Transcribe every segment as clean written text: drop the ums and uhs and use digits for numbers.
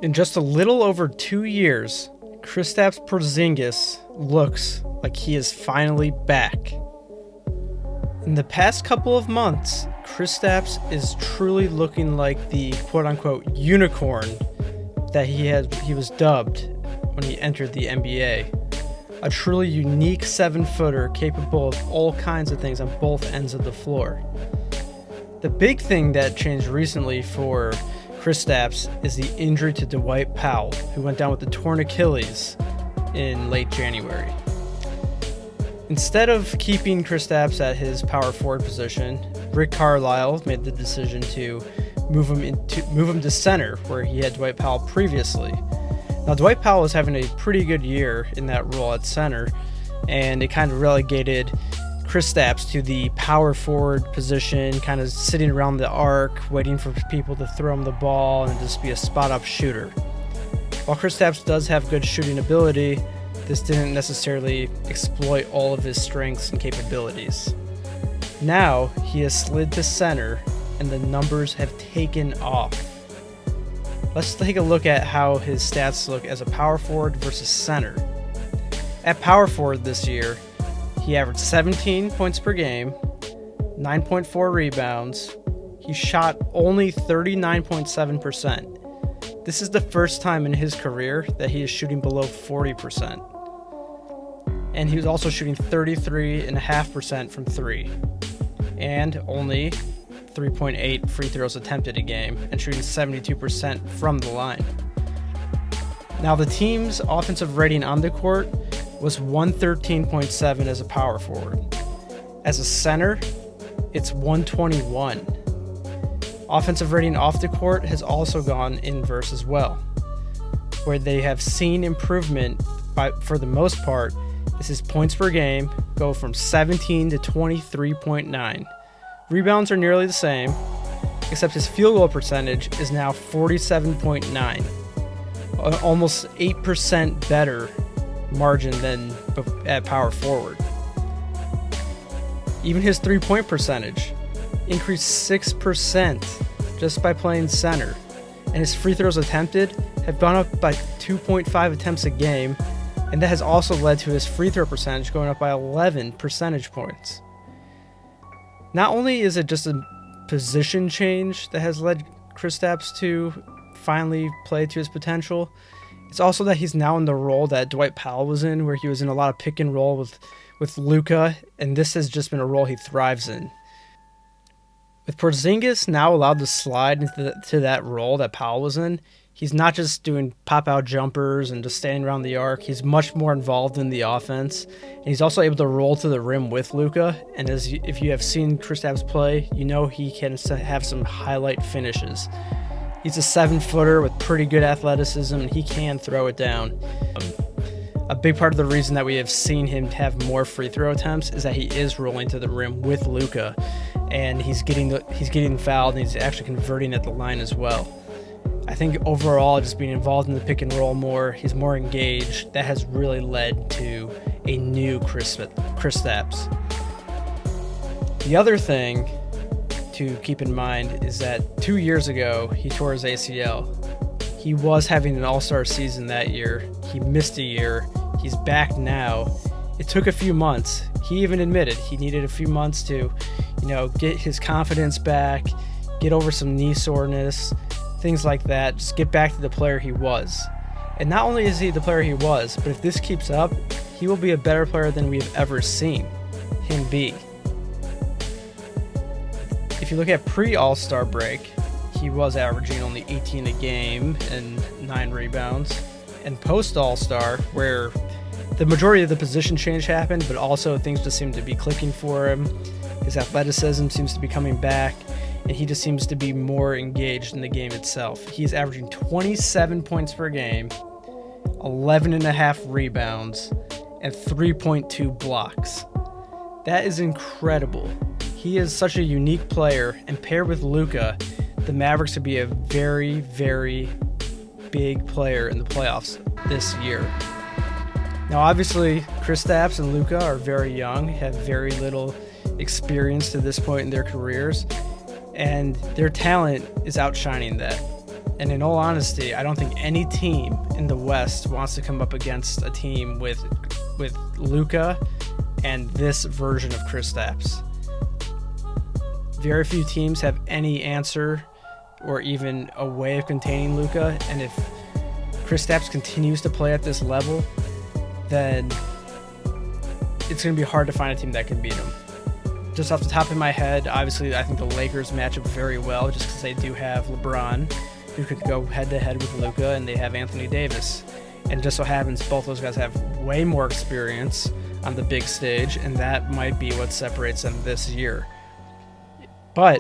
In just a little over 2 years, Kristaps Porzingis looks like he is finally back. In the past couple of months, Kristaps is truly looking like the quote-unquote unicorn that he was dubbed when he entered the NBA. A truly unique 7-footer capable of all kinds of things on both ends of the floor. The big thing that changed recently for Kristaps is the injury to Dwight Powell, who went down with the torn Achilles in late January. Instead of keeping Kristaps at his power forward position, Rick Carlisle made the decision to move him to center, where he had Dwight Powell previously. Now, Dwight Powell was having a pretty good year in that role at center, and it kind of relegated Kristaps to the power forward position, kind of sitting around the arc, waiting for people to throw him the ball and just be a spot-up shooter. While Kristaps does have good shooting ability, this didn't necessarily exploit all of his strengths and capabilities. Now, he has slid to center, and the numbers have taken off. Let's take a look at how his stats look as a power forward versus center. At power forward this year, he averaged 17 points per game, 9.4 rebounds. He shot only 39.7%. This is the first time in his career that he is shooting below 40%. And he was also shooting 33.5% from 3, and only 3.8 free throws attempted a game, and shooting 72% from the line. Now, the team's offensive rating on the court was 113.7 as a power forward. As a center, it's 121. Offensive rating off the court has also gone inverse as well, where they have seen improvement for the most part is his points per game go from 17 to 23.9. Rebounds are nearly the same, except his field goal percentage is now 47.9, almost 8% better margin than at power forward. Even his three-point percentage increased 6% just by playing center, and his free throws attempted have gone up by 2.5 attempts a game, and that has also led to his free throw percentage going up by 11 percentage points. Not only is it just a position change that has led Kristaps to finally play to his potential, it's also that he's now in the role that Dwight Powell was in, where he was in a lot of pick and roll with Luka, and this has just been a role he thrives in. With Porzingis now allowed to slide into that role that Powell was in, he's not just doing pop-out jumpers and just standing around the arc. He's much more involved in the offense, and he's also able to roll to the rim with Luka. And if you have seen Kristaps play, you know he can have some highlight finishes. He's a 7-footer with pretty good athleticism, and he can throw it down. A big part of the reason that we have seen him have more free throw attempts is that he is rolling to the rim with Luka, and he's getting fouled, and he's actually converting at the line as well. I think overall, just being involved in the pick and roll more, he's more engaged. That has really led to a new Kristaps. The other thing to keep in mind is that 2 years ago, he tore his ACL. He was having an all-star season that year. He missed a year. He's back now. It took a few months. He even admitted he needed a few months to, get his confidence back, get over some knee soreness, things like that, just get back to the player he was. And not only is he the player he was, but if this keeps up, he will be a better player than we've ever seen him be. If you look at pre-All-Star break, he was averaging only 18 a game and 9 rebounds. And post-All-Star, where the majority of the position change happened, but also things just seem to be clicking for him. His athleticism seems to be coming back, and he just seems to be more engaged in the game itself. He's averaging 27 points per game, 11.5 rebounds, and 3.2 blocks. That is incredible. He is such a unique player, and paired with Luka, the Mavericks would be a very, very big player in the playoffs this year. Now, obviously, Kristaps and Luka are very young, have very little experience to this point in their careers, and their talent is outshining that. And in all honesty, I don't think any team in the West wants to come up against a team with Luka and this version of Kristaps. Very few teams have any answer or even a way of containing Luka, and if Kristaps continues to play at this level, then it's going to be hard to find a team that can beat him. Just off the top of my head, obviously I think the Lakers match up very well just because they do have LeBron, who could go head-to-head with Luka, and they have Anthony Davis. And it just so happens both those guys have way more experience on the big stage, and that might be what separates them this year. But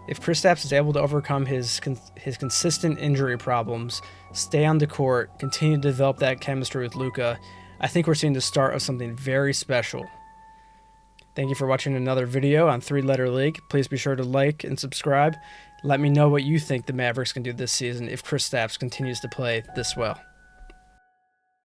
if Kristaps is able to overcome his consistent injury problems, stay on the court, continue to develop that chemistry with Luka, I think we're seeing the start of something very special. Thank you for watching another video on 3-Letter League. Please be sure to like and subscribe. Let me know what you think the Mavericks can do this season if Kristaps continues to play this well.